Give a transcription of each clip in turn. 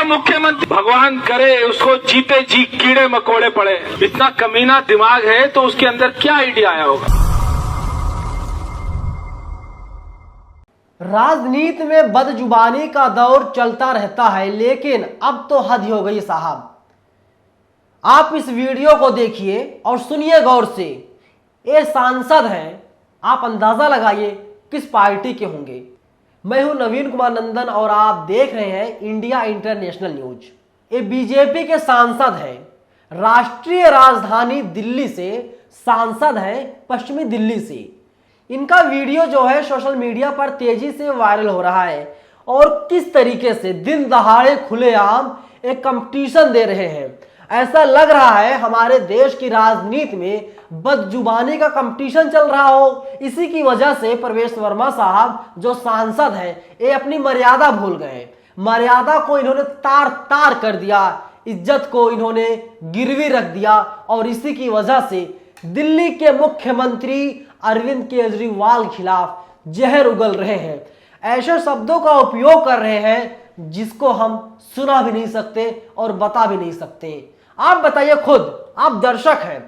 मुख्यमंत्री, भगवान करे उसको जीते जी कीड़े मकोड़े पड़े। इतना कमीना दिमाग है तो उसके अंदर क्या आइडिया आया होगा। राजनीति में बदजुबानी का दौर चलता रहता है, लेकिन अब तो हद हो गई साहब। आप इस वीडियो को देखिए और सुनिए गौर से। ये सांसद हैं, आप अंदाजा लगाइए किस पार्टी के होंगे। मैं हूं नवीन कुमार नंदन और आप देख रहे हैं इंडिया इंटरनेशनल न्यूज। ये बीजेपी के सांसद हैं, राष्ट्रीय राजधानी दिल्ली से सांसद हैं, पश्चिमी दिल्ली से। इनका वीडियो जो है सोशल मीडिया पर तेजी से वायरल हो रहा है और किस तरीके से दिन दहाड़े खुलेआम एक कंपटीशन दे रहे हैं। ऐसा लग रहा है हमारे देश की राजनीति में बदजुबानी का कंपटीशन चल रहा हो। इसी की वजह से प्रवेश वर्मा साहब जो सांसद हैं, ये अपनी मर्यादा भूल गए। मर्यादा को इन्होंने तार तार कर दिया, इज्जत को इन्होंने गिरवी रख दिया और इसी की वजह से दिल्ली के मुख्यमंत्री अरविंद केजरीवाल के खिलाफ जहर उगल रहे हैं। ऐसे शब्दों का उपयोग कर रहे हैं जिसको हम सुना भी नहीं सकते और बता भी नहीं सकते। आप बताइए खुद, आप दर्शक हैं,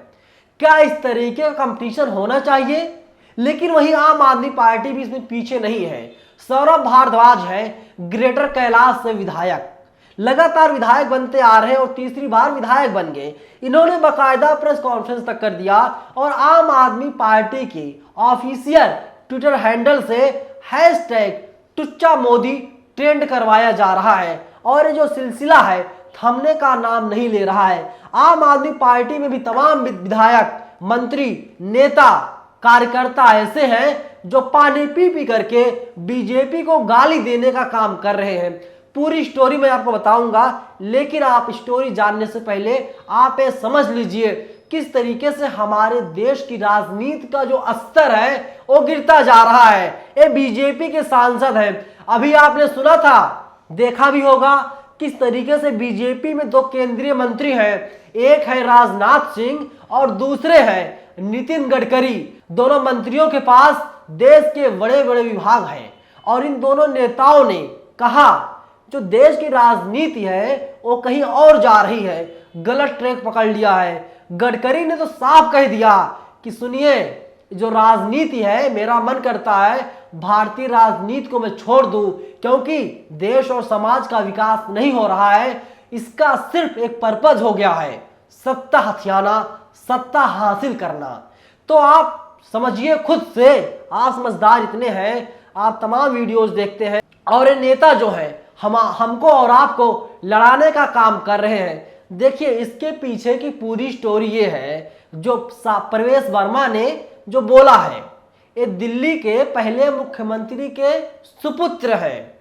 क्या इस तरीके का कंपटीशन होना चाहिए? लेकिन वही आम आदमी पार्टी भी इसमें पीछे नहीं है। सौरभ भारद्वाज है ग्रेटर कैलाश से विधायक, लगातार विधायक बनते आ रहे हैं और तीसरी बार विधायक बन गए। इन्होंने बाकायदा प्रेस कॉन्फ्रेंस तक कर दिया और आम आदमी पार्टी की ऑफिशियल ट्विटर हैंडल से हैशटैग टुच्चा मोदी ट्रेंड करवाया जा रहा है और ये जो सिलसिला है थमने का नाम नहीं ले रहा है। आम आदमी पार्टी में भी तमाम विधायक, मंत्री, नेता, कार्यकर्ता ऐसे हैं जो पानी पी पी करके बीजेपी को गाली देने का काम कर रहे हैं। पूरी स्टोरी मैं आपको बताऊंगा, लेकिन आप स्टोरी जानने से पहले आप ये समझ लीजिए किस तरीके से हमारे देश की राजनीति का जो स्तर है वो गिरता जा रहा है। ये बीजेपी के सांसद हैं। अभी आपने सुना था, देखा भी होगा किस तरीके से बीजेपी में दो केंद्रीय मंत्री हैं, एक है राजनाथ सिंह और दूसरे हैं नितिन गडकरी। दोनों मंत्रियों के पास देश के बड़े बड़े विभाग हैं और इन दोनों नेताओं ने कहा जो देश की राजनीति है वो कहीं और जा रही है, गलत ट्रैक पकड़ लिया है। गडकरी ने तो साफ कह दिया कि सुनिए, जो राजनीति है मेरा मन करता है भारतीय राजनीति को मैं छोड़ दूं, क्योंकि देश और समाज का विकास नहीं हो रहा है। इसका सिर्फ एक पर्पज हो गया है, सत्ता हथियाना, सत्ता हासिल करना। तो आप समझिए खुद से, आप समझदार इतने हैं, आप तमाम वीडियोस देखते हैं और ये नेता जो है हमको और आपको लड़ाने का काम कर रहे हैं। देखिए इसके पीछे की पूरी स्टोरी ये है जो प्रवेश वर्मा ने जो बोला है। ये दिल्ली के पहले मुख्यमंत्री के सुपुत्र हैं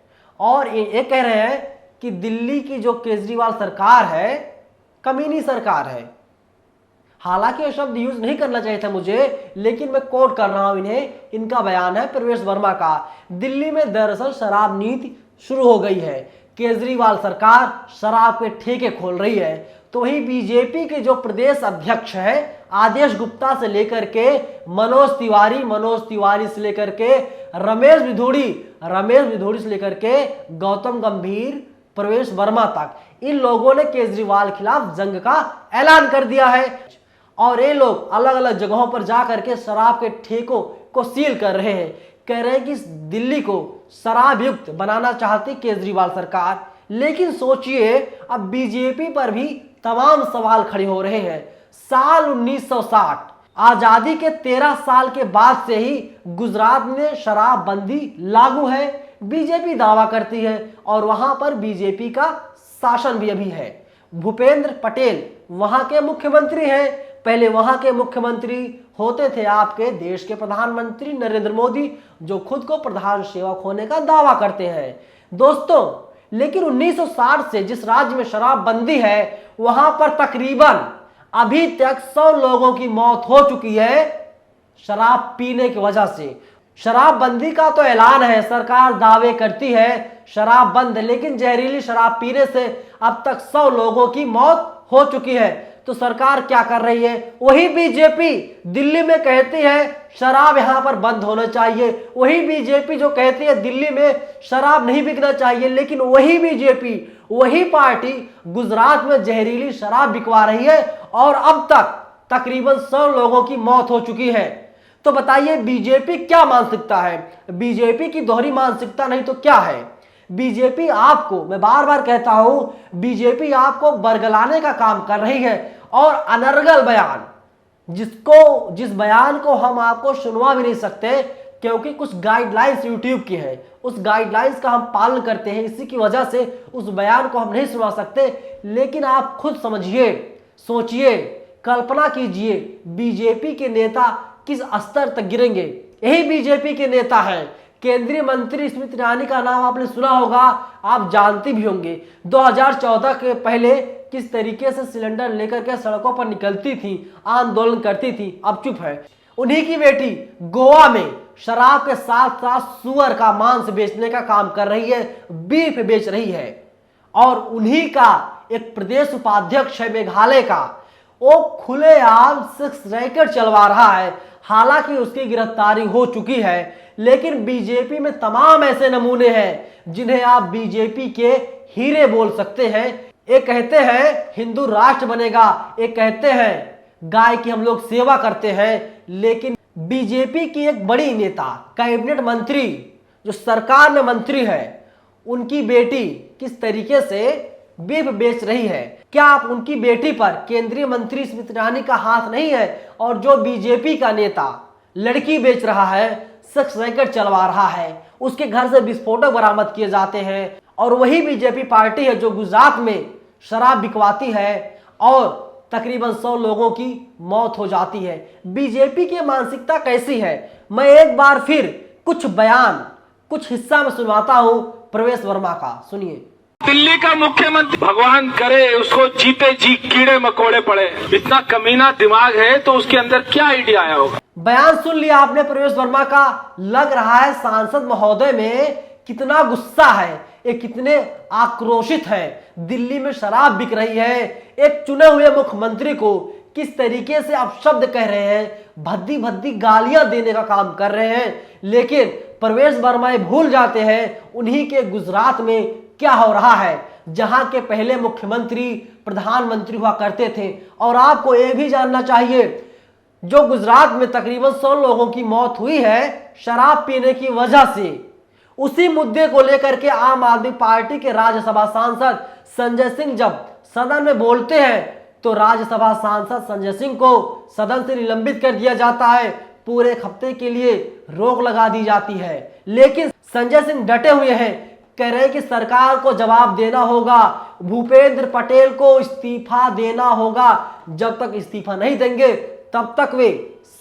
और ये कह रहे हैं कि दिल्ली की जो केजरीवाल सरकार है कमीनी सरकार है। हालांकि ये शब्द यूज नहीं करना चाहिए था मुझे, लेकिन मैं कोट कर रहा हूं इन्हें। इनका बयान है प्रवेश वर्मा का। दिल्ली में दरअसल शराब नीति शुरू हो गई है, केजरीवाल सरकार शराब के ठेके खोल रही है। तो वही बीजेपी के जो प्रदेश अध्यक्ष है आदेश गुप्ता से लेकर के मनोज तिवारी से लेकर के रमेश भिधोड़ी से लेकर के गौतम गंभीर, प्रवेश वर्मा तक, इन लोगों ने केजरीवाल के खिलाफ जंग का ऐलान कर दिया है और ये लोग अलग अलग जगहों पर जाकर के शराब के ठेकों को सील कर रहे हैं। कह रहे हैं कि दिल्ली को शराब युक्त बनाना चाहती केजरीवाल सरकार। लेकिन सोचिए अब बीजेपी पर भी तमाम सवाल खड़े हो रहे हैं। साल 1960 आजादी के 13 साल के बाद से ही गुजरात में शराबबंदी लागू है, बीजेपी दावा करती है और वहां पर बीजेपी का शासन भी अभी है। भूपेंद्र पटेल वहां के मुख्यमंत्री हैं। पहले वहां के मुख्यमंत्री होते थे आपके देश के प्रधानमंत्री नरेंद्र मोदी, जो खुद को प्रधान सेवक होने का दावा करते हैं दोस्तों। लेकिन 1960 से जिस राज्य में शराबबंदी है वहां पर तकरीबन अभी तक 100 लोगों की मौत हो चुकी है शराब पीने की वजह से। शराबबंदी का तो ऐलान है, सरकार दावे करती है शराब बंद, लेकिन जहरीली शराब पीने से अब तक 100 लोगों की मौत हो चुकी है। तो सरकार क्या कर रही है? वही बीजेपी दिल्ली में कहती है शराब यहां पर बंद होना चाहिए, वही बीजेपी जो कहती है दिल्ली में शराब नहीं बिकना चाहिए, लेकिन वही बीजेपी वही पार्टी गुजरात में जहरीली शराब बिकवा रही है और अब तक तकरीबन 100 लोगों की मौत हो चुकी है। तो बताइए बीजेपी क्या मानसिकता है? बीजेपी की दोहरी मानसिकता नहीं तो क्या है? बीजेपी आपको, मैं बार बार कहता हूं, बीजेपी आपको बरगलाने का काम कर रही है और अनर्गल बयान, जिस बयान को हम आपको सुनवा भी नहीं सकते क्योंकि कुछ गाइडलाइंस यूट्यूब की है, उस गाइडलाइंस का हम पालन करते हैं, इसी की वजह से उस बयान को हम नहीं सुना सकते। लेकिन आप खुद समझिए, सोचिए, कल्पना कीजिए बीजेपी के नेता किस स्तर तक गिरेंगे। यही बीजेपी के नेता हैं। केंद्रीय मंत्री स्मृति ईरानी का नाम आपने सुना होगा, आप जानते भी होंगे 2014 के पहले किस तरीके से सिलेंडर लेकर के सड़कों पर निकलती थी, आंदोलन करती थी, अब चुप है। उन्हीं की बेटी गोवा में शराब के साथ साथ सुअर का मांस बेचने का काम कर रही है, बीफ बेच रही है। और उन्हीं का एक प्रदेश उपाध्यक्ष है मेघालय का, वो खुलेआम सेक्स रैकेट चलवा रहा है। हालांकि उसकी गिरफ्तारी हो चुकी है, लेकिन बीजेपी में तमाम ऐसे नमूने हैं जिन्हें आप बीजेपी के हीरे बोल सकते हैं। एक कहते हैं हिंदू राष्ट्र बनेगा, एक कहते हैं गाय की हम लोग सेवा करते हैं। लेकिन बीजेपी की एक बड़ी नेता, कैबिनेट मंत्री, जो सरकार में मंत्री है, उनकी बेटी किस तरीके से बीफ बेच रही है। क्या आप उनकी बेटी पर केंद्रीय मंत्री स्मृति ईरानी का हाथ नहीं है? और जो बीजेपी का नेता लड़की बेच रहा है, सेक्स रैकेट चलवा रहा है, उसके घर से विस्फोटक बरामद किए जाते हैं। और वही बीजेपी पार्टी है जो गुजरात में शराब बिकवाती है और तकरीबन 100 लोगों की मौत हो जाती है। बीजेपी की मानसिकता कैसी है? मैं एक बार फिर कुछ बयान, कुछ हिस्सा में सुनवाता हूं प्रवेश वर्मा का, सुनिए। दिल्ली का मुख्यमंत्री, भगवान करे उसको जीते जी कीड़े मकोड़े पड़े। इतना कमीना दिमाग है तो उसके अंदर क्या आइडिया आया होगा? बयान सुन लिया आपने प्रवेश वर्मा का। लग रहा है सांसद महोदय में कितना गुस्सा है, ये कितने आक्रोशित हैं। दिल्ली में शराब बिक रही है, एक चुने हुए मुख्यमंत्री को किस तरीके से आप शब्द कह रहे हैं, भद्दी भद्दी गालियां देने का काम कर रहे हैं। लेकिन प्रवेश वर्मा ये भूल जाते हैं उन्हीं के गुजरात में क्या हो रहा है, जहां के पहले मुख्यमंत्री प्रधानमंत्री हुआ करते थे। और आपको यह भी जानना चाहिए, जो गुजरात में तकरीबन 100 लोगों की मौत हुई है शराब पीने की वजह से, उसी मुद्दे को लेकर के आम आदमी पार्टी के राज्यसभा सांसद संजय सिंह जब सदन में बोलते हैं तो राज्यसभा सांसद संजय सिंह को सदन से निलंबित कर दिया जाता है, पूरे एक हफ्ते के लिए रोक लगा दी जाती है। लेकिन संजय सिंह डटे हुए हैं, कह रहे हैं कि सरकार को जवाब देना होगा, भूपेंद्र पटेल को इस्तीफा देना होगा। जब तक इस्तीफा नहीं देंगे तब तक वे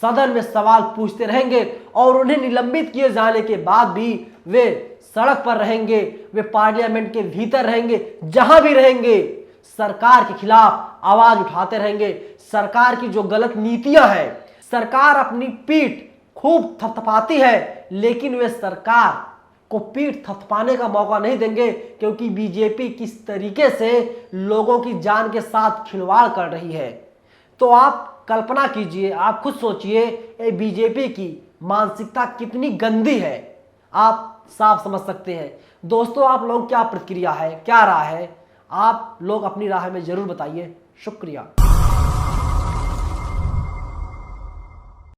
सदन में सवाल पूछते रहेंगे और उन्हें निलंबित किए जाने के बाद भी वे सड़क पर रहेंगे, वे पार्लियामेंट के भीतर रहेंगे, जहां भी रहेंगे सरकार के खिलाफ आवाज उठाते रहेंगे। सरकार की जो गलत नीतियां हैं, सरकार अपनी पीठ खूब थपथपाती है, लेकिन वे सरकार को पीठ थपथपाने का मौका नहीं देंगे, क्योंकि बीजेपी किस तरीके से लोगों की जान के साथ खिलवाड़ कर रही है। तो आप कल्पना कीजिए, आप खुद सोचिए, ये बीजेपी की मानसिकता कितनी गंदी है, आप साफ समझ सकते हैं। दोस्तों, आप लोग क्या प्रतिक्रिया है, क्या राय है, आप लोग अपनी राय में जरूर बताइए। शुक्रिया।